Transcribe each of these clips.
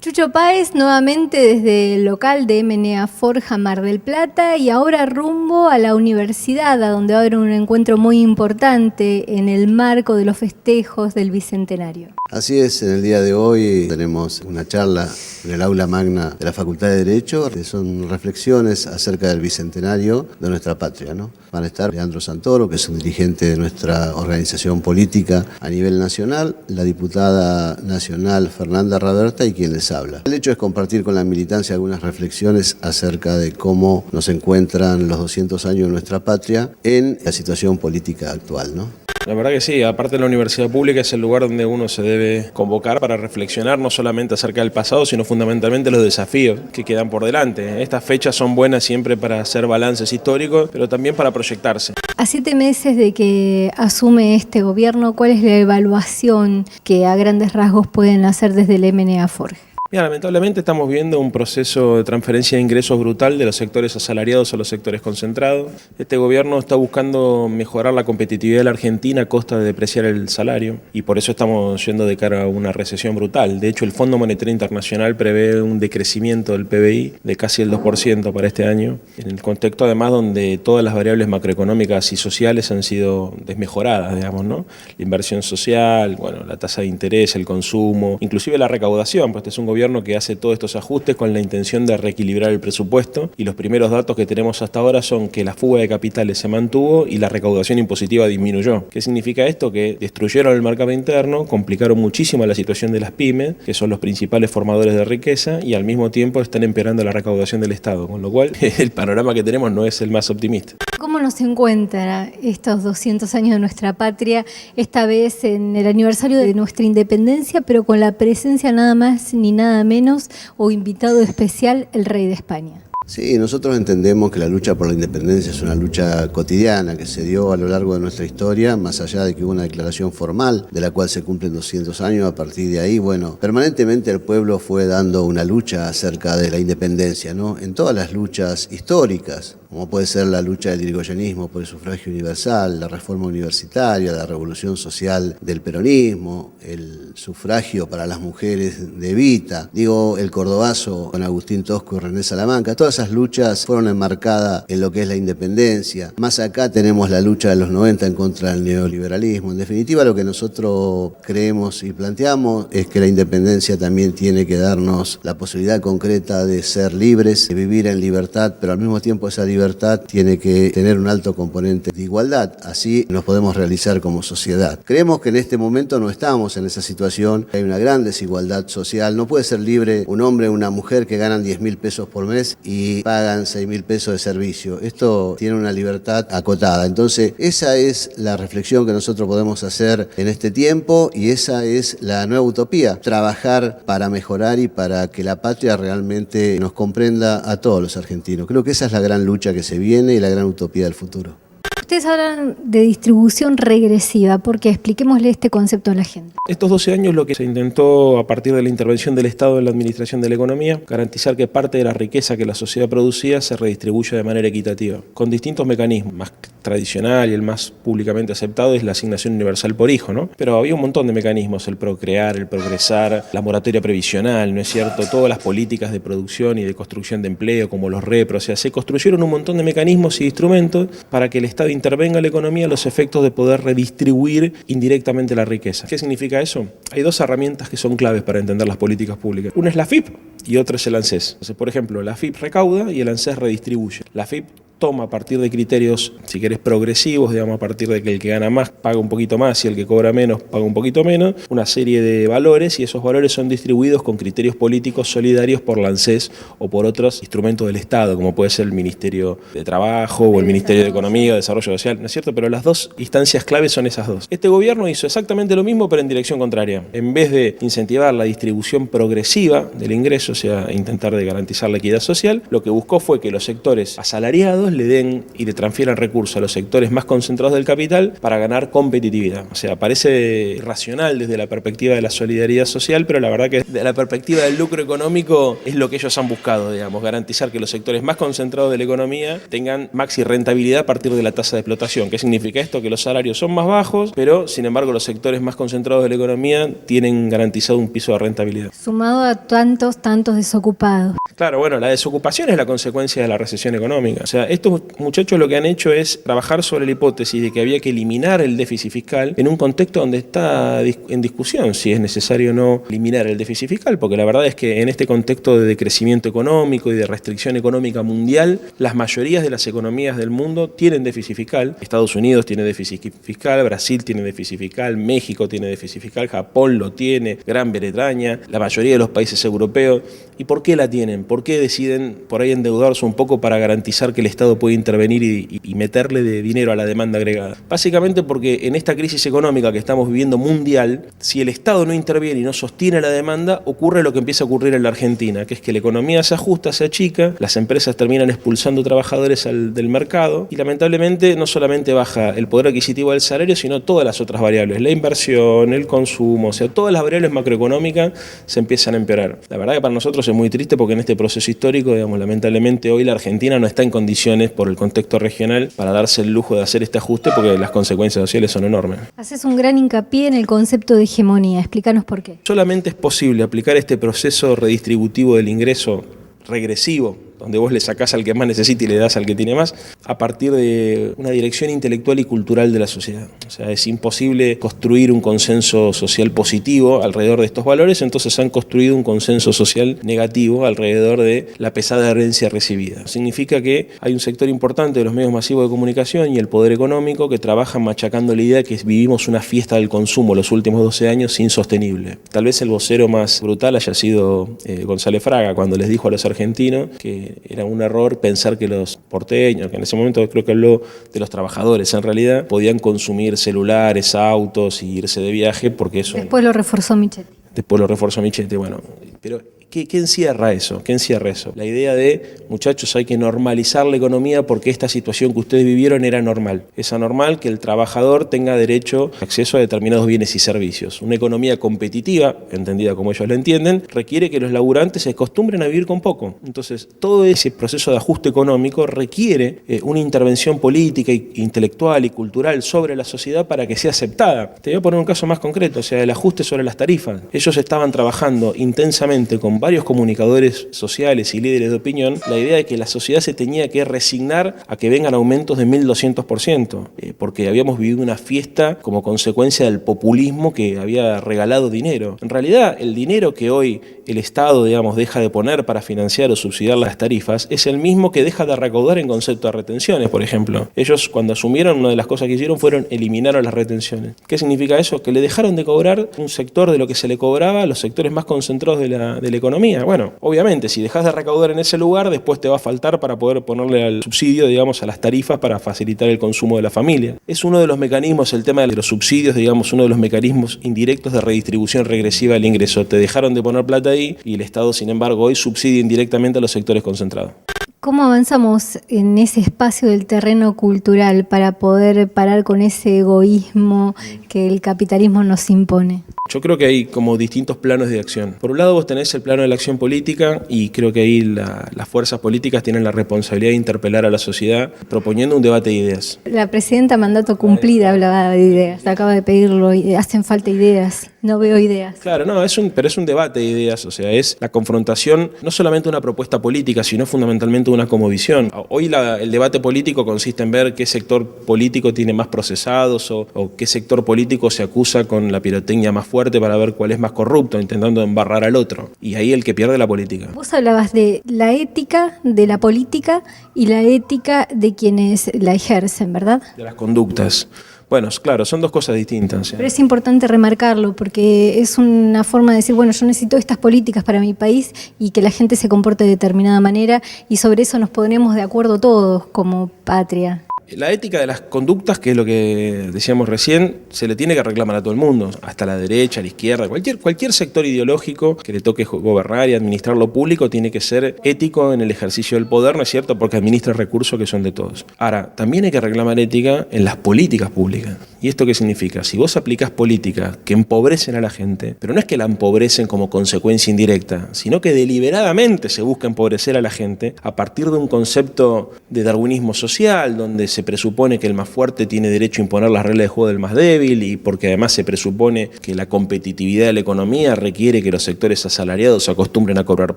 Chucho Páez nuevamente desde el local de MNA Forja Mar del Plata y ahora rumbo a la universidad, a donde va a haber un encuentro muy importante en el marco de los festejos del Bicentenario. Así es, en el día de hoy tenemos una charla en el aula magna de la Facultad de Derecho, que son reflexiones acerca del Bicentenario de nuestra patria, ¿no? Van a estar Leandro Santoro, que es un dirigente de nuestra organización política a nivel nacional, la diputada nacional Fernanda Raberta y quien les habla. El hecho es compartir con la militancia algunas reflexiones acerca de cómo nos encuentran los 200 años de nuestra patria en la situación política actual, ¿no? La verdad que sí, aparte la universidad pública es el lugar donde uno se debe convocar para reflexionar no solamente acerca del pasado, sino fundamentalmente los desafíos que quedan por delante. Estas fechas son buenas siempre para hacer balances históricos, pero también para proyectarse. A 7 meses de que asume este gobierno, ¿cuál es la evaluación que a grandes rasgos pueden hacer desde el MNA Forja? Mira, lamentablemente estamos viendo un proceso de transferencia de ingresos brutal de los sectores asalariados a los sectores concentrados. Este gobierno está buscando mejorar la competitividad de la Argentina a costa de depreciar el salario y por eso estamos yendo de cara a una recesión brutal. De hecho, el Fondo Monetario Internacional prevé un decrecimiento del PBI de casi el 2% para este año, en el contexto además donde todas las variables macroeconómicas y sociales han sido desmejoradas, digamos, ¿no? La inversión social, bueno, la tasa de interés, el consumo, inclusive la recaudación, pues este es un gobierno que hace todos estos ajustes con la intención de reequilibrar el presupuesto y los primeros datos que tenemos hasta ahora son que la fuga de capitales se mantuvo y la recaudación impositiva disminuyó. ¿Qué significa esto? Que destruyeron el mercado interno, complicaron muchísimo la situación de las pymes, que son los principales formadores de riqueza, y al mismo tiempo están empeorando la recaudación del Estado, con lo cual el panorama que tenemos no es el más optimista. ¿Cómo nos encuentran estos 200 años de nuestra patria, esta vez en el aniversario de nuestra independencia, pero con la presencia nada más ni nada menos o invitado especial, el rey de España? Sí, nosotros entendemos que la lucha por la independencia es una lucha cotidiana que se dio a lo largo de nuestra historia, más allá de que hubo una declaración formal de la cual se cumplen 200 años. A partir de ahí, bueno, permanentemente el pueblo fue dando una lucha acerca de la independencia, ¿no? En todas las luchas históricas, como puede ser la lucha del irigoyenismo por el sufragio universal, la reforma universitaria, la revolución social del peronismo, el sufragio para las mujeres de Evita, el cordobazo con Agustín Tosco y René Salamanca, todas esas luchas fueron enmarcadas en lo que es la independencia. Más acá tenemos la lucha de los 90 en contra del neoliberalismo. En definitiva, lo que nosotros creemos y planteamos es que la independencia también tiene que darnos la posibilidad concreta de ser libres, de vivir en libertad, pero al mismo tiempo esa libertad tiene que tener un alto componente de igualdad. Así nos podemos realizar como sociedad. Creemos que en este momento no estamos en esa situación. Hay una gran desigualdad social. No puede ser libre un hombre o una mujer que ganan 10.000 pesos por mes y pagan 6.000 pesos de servicio. Esto tiene una libertad acotada. Entonces, esa es la reflexión que nosotros podemos hacer en este tiempo y esa es la nueva utopía. Trabajar para mejorar y para que la patria realmente nos comprenda a todos los argentinos. Creo que esa es la gran lucha que se viene y la gran utopía del futuro. Ustedes hablan de distribución regresiva, porque expliquémosle este concepto a la gente. Estos 12 años lo que se intentó a partir de la intervención del Estado en la administración de la economía, garantizar que parte de la riqueza que la sociedad producía se redistribuya de manera equitativa, con distintos mecanismos. Más tradicional y el más públicamente aceptado es la asignación universal por hijo, ¿no? Pero había un montón de mecanismos, el procrear, el progresar, la moratoria previsional, ¿no es cierto? Todas las políticas de producción y de construcción de empleo, como los repros, o sea, se construyeron un montón de mecanismos y instrumentos para que el Estado intervenga en la economía a los efectos de poder redistribuir indirectamente la riqueza. ¿Qué significa eso? Hay dos herramientas que son claves para entender las políticas públicas. Una es la AFIP y otra es el ANSES. Entonces, por ejemplo, la AFIP recauda y el ANSES redistribuye. La AFIP toma a partir de criterios, si querés, progresivos, digamos, a partir de que el que gana más paga un poquito más y el que cobra menos paga un poquito menos, una serie de valores, y esos valores son distribuidos con criterios políticos solidarios por la ANSES o por otros instrumentos del Estado, como puede ser el Ministerio de Trabajo o el Ministerio de Economía o Desarrollo Social, ¿no es cierto? Pero las dos instancias claves son esas dos. Este gobierno hizo exactamente lo mismo, pero en dirección contraria. En vez de incentivar la distribución progresiva del ingreso, o sea, intentar de garantizar la equidad social, lo que buscó fue que los sectores asalariados estados le den y le transfieran recursos a los sectores más concentrados del capital para ganar competitividad. O sea, parece irracional desde la perspectiva de la solidaridad social, pero la verdad que desde la perspectiva del lucro económico es lo que ellos han buscado, digamos, garantizar que los sectores más concentrados de la economía tengan maxi rentabilidad a partir de la tasa de explotación. ¿Qué significa esto? Que los salarios son más bajos, pero sin embargo los sectores más concentrados de la economía tienen garantizado un piso de rentabilidad. Sumado a tantos desocupados. Claro, bueno, la desocupación es la consecuencia de la recesión económica. O sea, estos muchachos lo que han hecho es trabajar sobre la hipótesis de que había que eliminar el déficit fiscal en un contexto donde está en discusión si es necesario o no eliminar el déficit fiscal, porque la verdad es que en este contexto de decrecimiento económico y de restricción económica mundial, las mayorías de las economías del mundo tienen déficit fiscal. Estados Unidos tiene déficit fiscal, Brasil tiene déficit fiscal, México tiene déficit fiscal, Japón lo tiene, Gran Bretaña, la mayoría de los países europeos. ¿Y por qué la tienen? ¿Por qué deciden por ahí endeudarse un poco para garantizar que el Estado puede intervenir y meterle de dinero a la demanda agregada? Básicamente porque en esta crisis económica que estamos viviendo mundial, si el Estado no interviene y no sostiene la demanda, ocurre lo que empieza a ocurrir en la Argentina, que es que la economía se ajusta, se achica, las empresas terminan expulsando trabajadores del mercado y lamentablemente no solamente baja el poder adquisitivo del salario, sino todas las otras variables, la inversión, el consumo, o sea, todas las variables macroeconómicas se empiezan a empeorar. La verdad que para nosotros es muy triste porque en este proceso histórico, digamos, lamentablemente hoy la Argentina no está en condiciones por el contexto regional para darse el lujo de hacer este ajuste porque las consecuencias sociales son enormes. Haces un gran hincapié en el concepto de hegemonía. Explícanos por qué. Solamente es posible aplicar este proceso redistributivo del ingreso regresivo, donde vos le sacás al que más necesita y le das al que tiene más, a partir de una dirección intelectual y cultural de la sociedad. O sea, es imposible construir un consenso social positivo alrededor de estos valores, entonces han construido un consenso social negativo alrededor de la pesada herencia recibida. Significa que hay un sector importante de los medios masivos de comunicación y el poder económico que trabajan machacando la idea de que vivimos una fiesta del consumo los últimos 12 años insostenible. Tal vez el vocero más brutal haya sido González Fraga, cuando les dijo a los argentinos que era un error pensar que los porteños, que en ese momento creo que habló de los trabajadores, en realidad podían consumir celulares, autos y irse de viaje porque eso... Después lo reforzó Michetti. Después lo reforzó Michetti, bueno, pero ¿qué encierra eso? ¿Qué encierra eso? La idea de, muchachos, hay que normalizar la economía porque esta situación que ustedes vivieron era normal. Es anormal que el trabajador tenga derecho a acceso a determinados bienes y servicios. Una economía competitiva, entendida como ellos la entienden, requiere que los laburantes se acostumbren a vivir con poco. Entonces, todo ese proceso de ajuste económico requiere una intervención política, intelectual y cultural sobre la sociedad para que sea aceptada. Te voy a poner un caso más concreto, o sea, el ajuste sobre las tarifas. Ellos estaban trabajando intensamente con varios comunicadores sociales y líderes de opinión la idea de que la sociedad se tenía que resignar a que vengan aumentos de 1.200%, porque habíamos vivido una fiesta como consecuencia del populismo que había regalado dinero. En realidad, el dinero que hoy el Estado, digamos, deja de poner para financiar o subsidiar las tarifas es el mismo que deja de recaudar en concepto de retenciones, por ejemplo. Ellos, cuando asumieron, una de las cosas que hicieron fueron eliminar las retenciones. ¿Qué significa eso? Que le dejaron de cobrar un sector de lo que se le cobraba a los sectores más concentrados de la economía. Bueno, obviamente, si dejas de recaudar en ese lugar, después te va a faltar para poder ponerle al subsidio, digamos, a las tarifas para facilitar el consumo de la familia. Es uno de los mecanismos, el tema de los subsidios, digamos, uno de los mecanismos indirectos de redistribución regresiva del ingreso. Te dejaron de poner plata ahí y el Estado, sin embargo, hoy subsidia indirectamente a los sectores concentrados. ¿Cómo avanzamos en ese espacio del terreno cultural para poder parar con ese egoísmo que el capitalismo nos impone? Yo creo que hay como distintos planos de acción. Por un lado vos tenés el plano de la acción política y creo que ahí las fuerzas políticas tienen la responsabilidad de interpelar a la sociedad proponiendo un debate de ideas. La presidenta mandato cumplida hablaba de ideas, acaba de pedirlo, hacen falta ideas, no veo ideas. Claro, no, pero es un debate de ideas, o sea, es la confrontación, no solamente de una propuesta política, sino fundamentalmente una cosmovisión. Hoy el debate político consiste en ver qué sector político tiene más procesados o qué sector político se acusa con la pirotecnia más fuerte para ver cuál es más corrupto, intentando embarrar al otro. Y ahí el que pierde la política. Vos hablabas de la ética de la política y la ética de quienes la ejercen, ¿verdad? De las conductas. Bueno, claro, son dos cosas distintas. Pero es importante remarcarlo porque es una forma de decir, bueno, yo necesito estas políticas para mi país y que la gente se comporte de determinada manera y sobre eso nos ponemos de acuerdo todos como patria. La ética de las conductas, que es lo que decíamos recién, se le tiene que reclamar a todo el mundo, hasta la derecha, la izquierda, cualquier sector ideológico que le toque gobernar y administrar lo público tiene que ser ético en el ejercicio del poder, ¿no es cierto?, porque administra recursos que son de todos. Ahora, también hay que reclamar ética en las políticas públicas. ¿Y esto qué significa? Si vos aplicás políticas que empobrecen a la gente, pero no es que la empobrecen como consecuencia indirecta, sino que deliberadamente se busca empobrecer a la gente a partir de un concepto de darwinismo social, donde se presupone que el más fuerte tiene derecho a imponer las reglas de juego del más débil y porque además se presupone que la competitividad de la economía requiere que los sectores asalariados se acostumbren a cobrar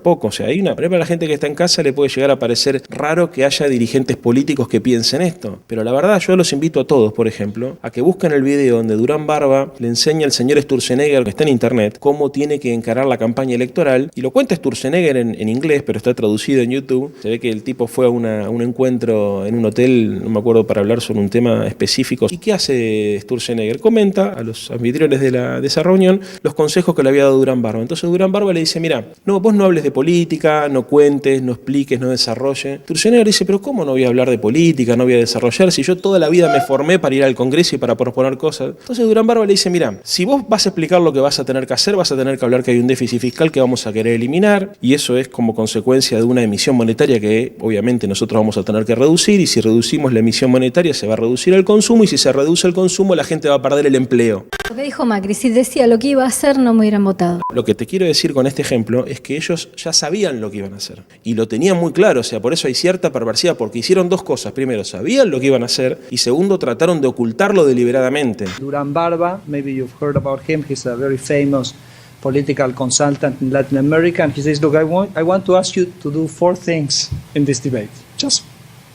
poco. O sea, por ejemplo, a la gente que está en casa le puede llegar a parecer raro que haya dirigentes políticos que piensen esto, pero la verdad yo los invito a todos, por ejemplo, a que busquen el video donde Durán Barba le enseña al señor Sturzenegger, que está en internet, cómo tiene que encarar la campaña electoral, y lo cuenta Sturzenegger en inglés, pero está traducido en YouTube. Se ve que el tipo fue a un encuentro en un hotel, no me acuerdo, para hablar sobre un tema específico. ¿Y qué hace Sturzenegger? Comenta a los anfitriones de esa reunión los consejos que le había dado Durán Barba. Entonces Durán Barba le dice, mira, no, vos no hables de política, no cuentes, no expliques, no desarrolles. Sturzenegger dice, pero ¿cómo no voy a hablar de política, no voy a desarrollar, si yo toda la vida me formé para ir al Congreso y para proponer cosas? Entonces Durán Barba le dice, mira, si vos vas a explicar lo que vas a tener que hacer, vas a tener que hablar que hay un déficit fiscal que vamos a querer eliminar, y eso es como consecuencia de una emisión monetaria que obviamente nosotros vamos a tener que reducir, y si reducimos la emisión monetaria se va a reducir el consumo, y si se reduce el consumo la gente va a perder el empleo. Lo que dijo Macri, si decía lo que iba a hacer no me hubieran votado. Lo que te quiero decir con este ejemplo es que ellos ya sabían lo que iban a hacer y lo tenían muy claro, o sea, por eso hay cierta perversidad, porque hicieron dos cosas. Primero, sabían lo que iban a hacer, y segundo, trataron de ocultarlo deliberadamente. Durán Barba, maybe you've heard about him, he's a very famous political consultant in Latin America, and he says, look, I want to ask you to do 4 things in this debate.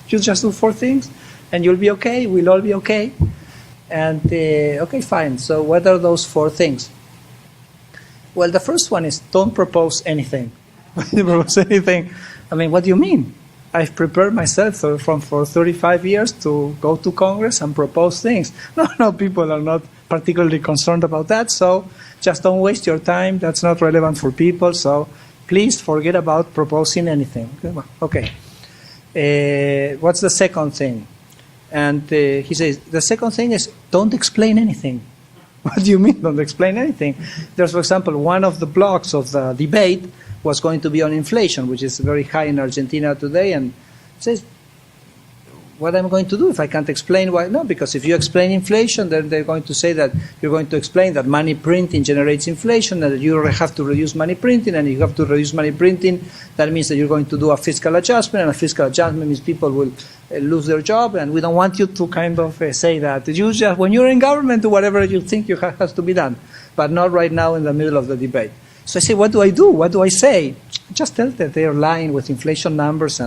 You just do 4 things and you'll be okay, we'll all be okay. And okay, fine. So what are those 4 things? Well, the first one is don't propose anything. When you propose anything, I mean, what do you mean? I've prepared myself for 35 years to go to Congress and propose things. No, people are not particularly concerned about that, so just don't waste your time. That's not relevant for people, so please forget about proposing anything. Okay. What's the second thing? And he says, the second thing is don't explain anything. What do you mean, don't explain anything? There's, for example, one of the blocks of the debate was going to be on inflation, which is very high in Argentina today, and says, what am I going to do if I can't explain why? No, because if you explain inflation, then they're going to say that you're going to explain that money printing generates inflation, and that you have to reduce money printing, and if you have to reduce money printing, that means that you're going to do a fiscal adjustment, and a fiscal adjustment means people will lose their job, and we don't want you to kind of say that. You just, when you're in government, do whatever you think has to be done, but not right now in the middle of the debate. So I say, what do I do? What do I say? Just tell that they're lying with inflation numbers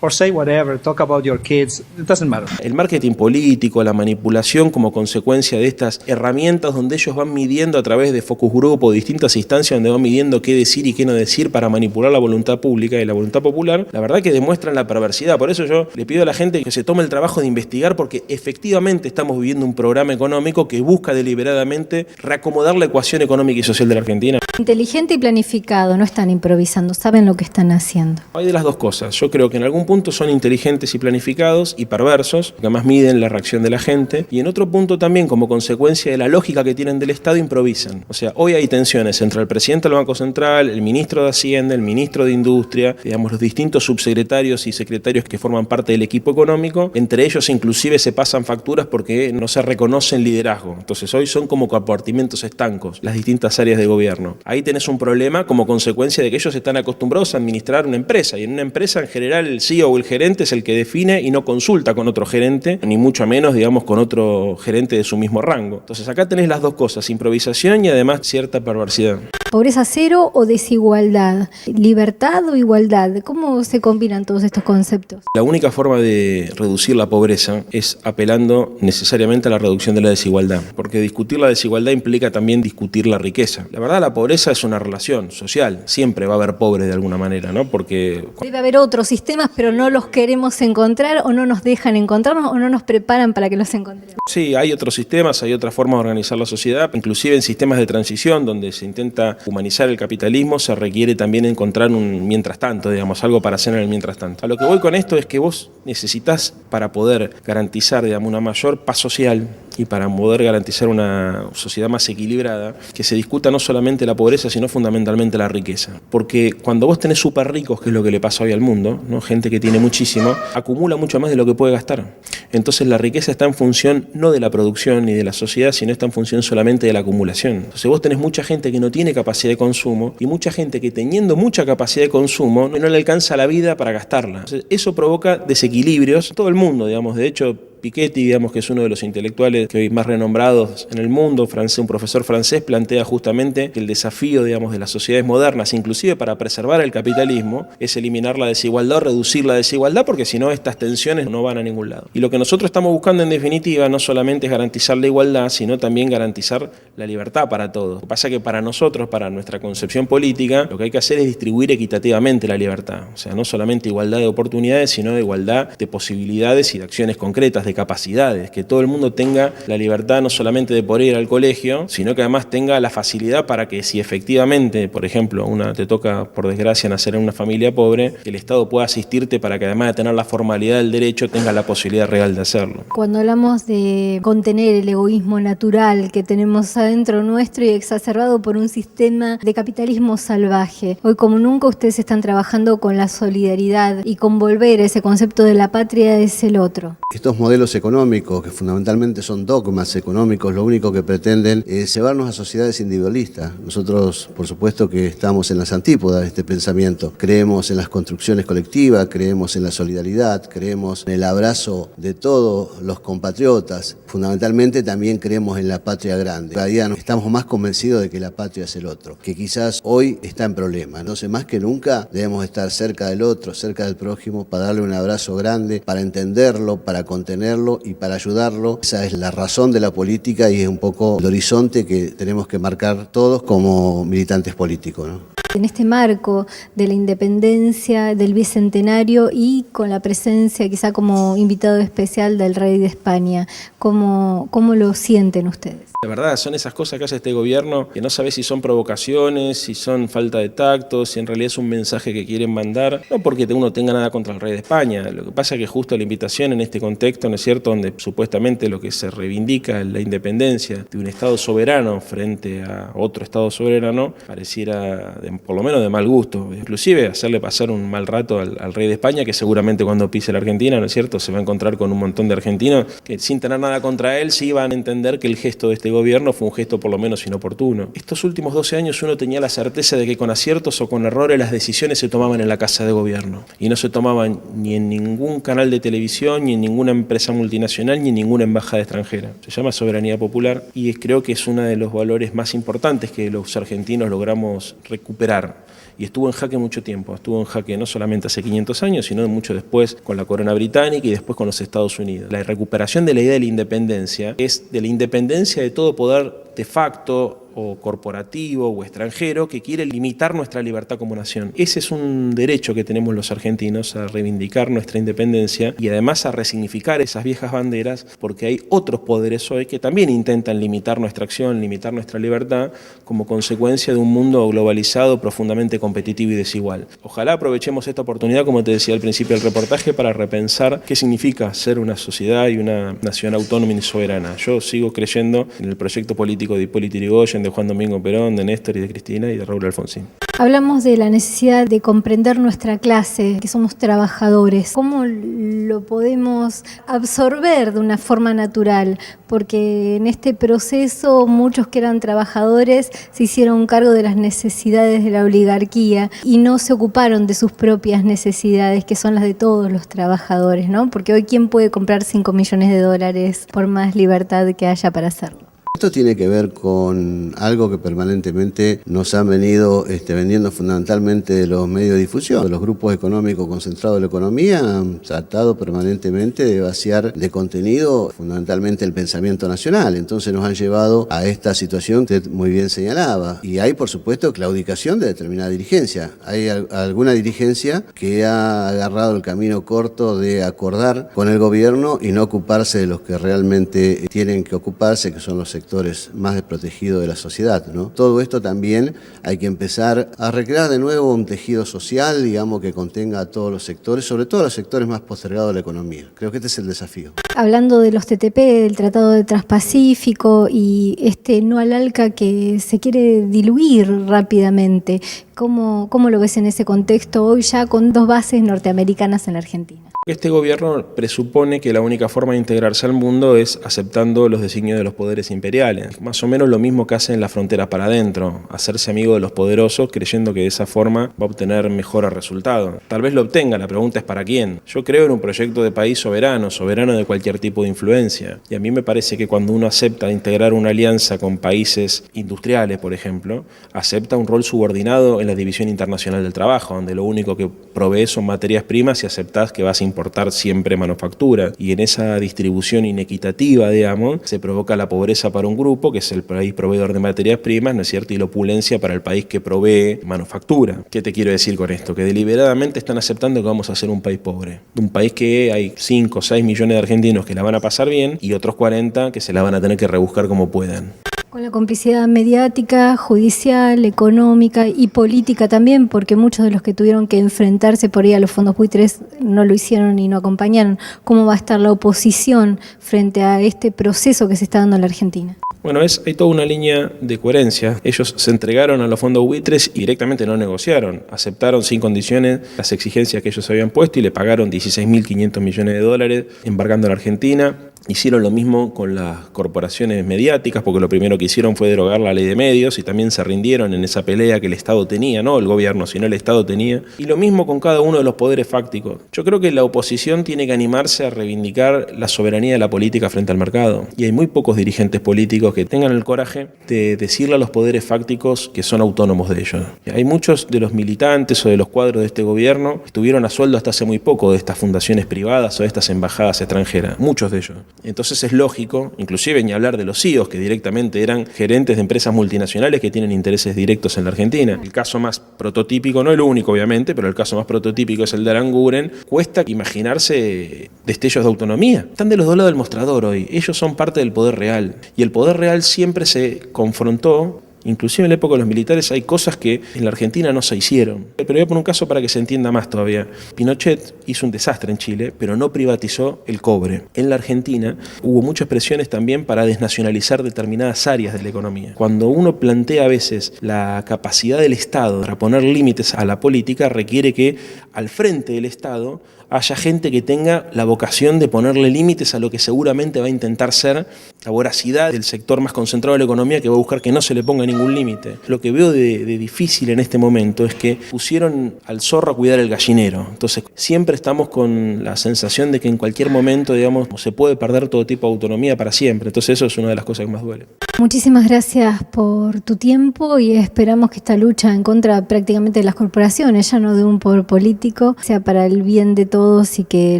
or say whatever, talk about your kids, it doesn't matter. El marketing político, la manipulación como consecuencia de estas herramientas donde ellos van midiendo a través de focus group o distintas instancias donde van midiendo qué decir y qué no decir para manipular la voluntad pública y la voluntad popular, la verdad que demuestran la perversidad. Por eso yo le pido a la gente que se tome el trabajo de investigar, porque efectivamente estamos viviendo un programa económico que busca deliberadamente reacomodar la ecuación económica y social de la Argentina. Inteligente y planificado, no están improvisando, saben lo que están haciendo. Hay de las dos cosas. Yo creo que en algún punto son inteligentes y planificados y perversos, que además miden la reacción de la gente, y en otro punto también, como consecuencia de la lógica que tienen del Estado, improvisan. O sea, hoy hay tensiones entre el presidente del Banco Central, el ministro de Hacienda, el ministro de Industria, digamos, los distintos subsecretarios y secretarios que forman parte del equipo económico. Entre ellos inclusive se pasan facturas porque no se reconocen liderazgo. Entonces hoy son como compartimentos estancos las distintas áreas de gobierno. Ahí tenés un problema como consecuencia de que ellos están acostumbrados a administrar una empresa, y en una empresa en general el CEO o el gerente es el que define y no consulta con otro gerente, ni mucho menos, digamos, con otro gerente de su mismo rango. Entonces acá tenés las dos cosas, improvisación y además cierta perversidad. ¿Pobreza cero o desigualdad? ¿Libertad o igualdad? ¿Cómo se combinan todos estos conceptos? La única forma de reducir la pobreza es apelando necesariamente a la reducción de la desigualdad, porque discutir la desigualdad implica también discutir la riqueza. La verdad, la pobreza es una relación social, siempre va a haber pobres de alguna manera, ¿no? Porque debe haber otros sistemas, pero no los queremos encontrar, o no nos dejan encontrarnos, o no nos preparan para que los encontremos. Sí, hay otros sistemas, hay otras formas de organizar la sociedad, inclusive en sistemas de transición donde se intenta para humanizar el capitalismo se requiere también encontrar un mientras tanto, digamos, algo para hacer en el mientras tanto. A lo que voy con esto es que vos necesitas, para poder garantizar, digamos, una mayor paz social y para poder garantizar una sociedad más equilibrada, que se discuta no solamente la pobreza, sino fundamentalmente la riqueza. Porque cuando vos tenés súper ricos, que es lo que le pasa hoy al mundo, ¿no? Gente que tiene muchísimo, acumula mucho más de lo que puede gastar. Entonces la riqueza está en función no de la producción ni de la sociedad, sino está en función solamente de la acumulación. Entonces vos tenés mucha gente que no tiene capacidad de consumo y mucha gente que teniendo mucha capacidad de consumo no le alcanza la vida para gastarla. Entonces, eso provoca desequilibrios en todo el mundo, digamos. De hecho, Piketty, digamos, que es uno de los intelectuales que hoy más renombrados en el mundo, un profesor francés, plantea justamente que el desafío, digamos, de las sociedades modernas, inclusive para preservar el capitalismo, es eliminar la desigualdad o reducir la desigualdad, porque si no estas tensiones no van a ningún lado. Y lo que nosotros estamos buscando en definitiva no solamente es garantizar la igualdad, sino también garantizar la libertad para todos. Lo que pasa es que para nosotros, para nuestra concepción política, lo que hay que hacer es distribuir equitativamente la libertad. O sea, no solamente igualdad de oportunidades, sino de igualdad de posibilidades y de acciones concretas, de capacidades, que todo el mundo tenga la libertad no solamente de poder ir al colegio, sino que además tenga la facilidad para que si efectivamente, por ejemplo, te toca por desgracia nacer en una familia pobre, que el Estado pueda asistirte para que además de tener la formalidad del derecho, tenga la posibilidad real de hacerlo. Cuando hablamos de contener el egoísmo natural que tenemos adentro nuestro y exacerbado por un sistema de capitalismo salvaje, hoy como nunca ustedes están trabajando con la solidaridad y con volver ese concepto de la patria es el otro. Estos modelos económicos, que fundamentalmente son dogmas económicos, lo único que pretenden es llevarnos a sociedades individualistas. Nosotros, por supuesto, que estamos en las antípodas de este pensamiento. Creemos en las construcciones colectivas, creemos en la solidaridad, creemos en el abrazo de todos los compatriotas. Fundamentalmente también creemos en la patria grande. Cada día estamos más convencidos de que la patria es el otro, que quizás hoy está en problemas. Entonces, más que nunca, debemos estar cerca del otro, cerca del prójimo, para darle un abrazo grande, para entenderlo, para contenerlo y para ayudarlo. Esa es la razón de la política y es un poco el horizonte que tenemos que marcar todos como militantes políticos, ¿no? En este marco de la independencia, del bicentenario y con la presencia quizá como invitado especial del rey de España, ¿cómo lo sienten ustedes? La verdad, son esas cosas que hace este gobierno que no sabes si son provocaciones, si son falta de tacto, si en realidad es un mensaje que quieren mandar, no porque uno tenga nada contra el rey de España. Lo que pasa es que justo la invitación en este contexto, ¿no es cierto?, donde supuestamente lo que se reivindica es la independencia de un Estado soberano frente a otro Estado soberano, pareciera por lo menos de mal gusto, inclusive hacerle pasar un mal rato al rey de España, que seguramente cuando pise la Argentina, ¿no es cierto?, se va a encontrar con un montón de argentinos que sin tener nada contra él sí van a entender que el gesto de este gobierno fue un gesto por lo menos inoportuno. Estos últimos 12 años uno tenía la certeza de que con aciertos o con errores las decisiones se tomaban en la Casa de Gobierno y no se tomaban ni en ningún canal de televisión, ni en ninguna empresa multinacional, ni en ninguna embajada extranjera. Se llama soberanía popular y creo que es uno de los valores más importantes que los argentinos logramos recuperar. Y estuvo en jaque mucho tiempo, estuvo en jaque no solamente hace 500 años, sino mucho después con la corona británica y después con los Estados Unidos. La recuperación de la idea de la independencia es de la independencia de todo poder de facto o corporativo o extranjero que quiere limitar nuestra libertad como nación. Ese es un derecho que tenemos los argentinos a reivindicar nuestra independencia y además a resignificar esas viejas banderas, porque hay otros poderes hoy que también intentan limitar nuestra acción, limitar nuestra libertad como consecuencia de un mundo globalizado profundamente competitivo y desigual. Ojalá aprovechemos esta oportunidad, como te decía al principio del reportaje, para repensar qué significa ser una sociedad y una nación autónoma y soberana. Yo sigo creyendo en el proyecto político de Hipólito Yrigoyen, de Juan Domingo Perón, de Néstor y de Cristina y de Raúl Alfonsín. Hablamos de la necesidad de comprender nuestra clase, que somos trabajadores. ¿Cómo lo podemos absorber de una forma natural? Porque en este proceso muchos que eran trabajadores se hicieron cargo de las necesidades de la oligarquía y no se ocuparon de sus propias necesidades, que son las de todos los trabajadores, ¿no? Porque hoy, ¿quién puede comprar 5 millones de dólares por más libertad que haya para hacerlo? Esto tiene que ver con algo que permanentemente nos han venido vendiendo fundamentalmente de los medios de difusión. Los grupos económicos concentrados de la economía han tratado permanentemente de vaciar de contenido fundamentalmente el pensamiento nacional. Entonces nos han llevado a esta situación que usted muy bien señalaba. Y hay, por supuesto, claudicación de determinada dirigencia. Hay alguna dirigencia que ha agarrado el camino corto de acordar con el gobierno y no ocuparse de los que realmente tienen que ocuparse, que son los sectores sectores más desprotegidos de la sociedad, ¿no? Todo esto también hay que empezar a recrear de nuevo un tejido social, digamos, que contenga a todos los sectores, sobre todo a los sectores más postergados de la economía. Creo que este es el desafío. Hablando de los TTP, del Tratado de Transpacífico y este no al ALCA que se quiere diluir rápidamente, ¿cómo lo ves en ese contexto hoy ya con 2 bases norteamericanas en la Argentina? Este gobierno presupone que la única forma de integrarse al mundo es aceptando los designios de los poderes imperiales. Más o menos lo mismo que hacen las fronteras para adentro, hacerse amigo de los poderosos creyendo que de esa forma va a obtener mejores resultados. Tal vez lo obtenga, la pregunta es ¿para quién? Yo creo en un proyecto de país soberano de cualquier tipo de influencia. Y a mí me parece que cuando uno acepta integrar una alianza con países industriales, por ejemplo, acepta un rol subordinado en la División Internacional del Trabajo, donde lo único que provee son materias primas y aceptás que vas a importar siempre manufactura. Y en esa distribución inequitativa, digamos, se provoca la pobreza para un grupo, que es el país proveedor de materias primas, ¿no es cierto?, y la opulencia para el país que provee manufactura. ¿Qué te quiero decir con esto? Que deliberadamente están aceptando que vamos a ser un país pobre. Un país que hay 5 o 6 millones de argentinos que la van a pasar bien y otros 40 que se la van a tener que rebuscar como puedan. Con la complicidad mediática, judicial, económica y política también, porque muchos de los que tuvieron que enfrentarse por ahí a los fondos buitres no lo hicieron y no acompañaron. ¿Cómo va a estar la oposición frente a este proceso que se está dando en la Argentina? Bueno, hay toda una línea de coherencia. Ellos se entregaron a los fondos buitres y directamente no negociaron. Aceptaron sin condiciones las exigencias que ellos habían puesto y le pagaron 16.500 millones de dólares embarcando a la Argentina. Hicieron lo mismo con las corporaciones mediáticas, porque lo primero que hicieron fue derogar la ley de medios y también se rindieron en esa pelea que el Estado tenía, no el gobierno, sino el Estado tenía. Y lo mismo con cada uno de los poderes fácticos. Yo creo que la oposición tiene que animarse a reivindicar la soberanía de la política frente al mercado. Y hay muy pocos dirigentes políticos que tengan el coraje de decirle a los poderes fácticos que son autónomos de ellos. Hay muchos de los militantes o de los cuadros de este gobierno que estuvieron a sueldo hasta hace muy poco de estas fundaciones privadas o de estas embajadas extranjeras, muchos de ellos. Entonces es lógico, inclusive ni hablar de los CEOs, que directamente eran gerentes de empresas multinacionales que tienen intereses directos en la Argentina. El caso más prototípico, no el único obviamente, pero el caso más prototípico es el de Aranguren. Cuesta imaginarse destellos de autonomía. Están de los dos lados del mostrador hoy. Ellos son parte del poder real. Y el poder real siempre se confrontó. Inclusive en la época de los militares hay cosas que en la Argentina no se hicieron. Pero voy a poner un caso para que se entienda más todavía. Pinochet hizo un desastre en Chile, pero no privatizó el cobre. En la Argentina hubo muchas presiones también para desnacionalizar determinadas áreas de la economía. Cuando uno plantea a veces la capacidad del Estado para poner límites a la política, requiere que al frente del Estado haya gente que tenga la vocación de ponerle límites a lo que seguramente va a intentar ser la voracidad del sector más concentrado de la economía, que va a buscar que no se le ponga ningún límite. Lo que veo de difícil en este momento es que pusieron al zorro a cuidar el gallinero. Entonces siempre estamos con la sensación de que en cualquier momento, digamos, se puede perder todo tipo de autonomía para siempre. Entonces eso es una de las cosas que más duele. Muchísimas gracias por tu tiempo y esperamos que esta lucha en contra prácticamente de las corporaciones, ya no de un poder político, sea para el bien de todos y que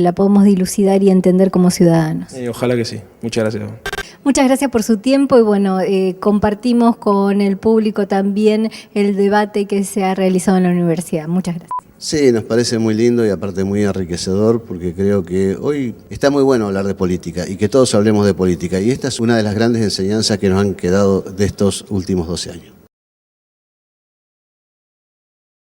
la podamos dilucidar y entender como ciudadanos. Ojalá que sí. Muchas gracias. Muchas gracias por su tiempo y bueno, compartimos con el público también el debate que se ha realizado en la universidad. Muchas gracias. Sí, nos parece muy lindo y aparte muy enriquecedor porque creo que hoy está muy bueno hablar de política y que todos hablemos de política y esta es una de las grandes enseñanzas que nos han quedado de estos últimos 12 años.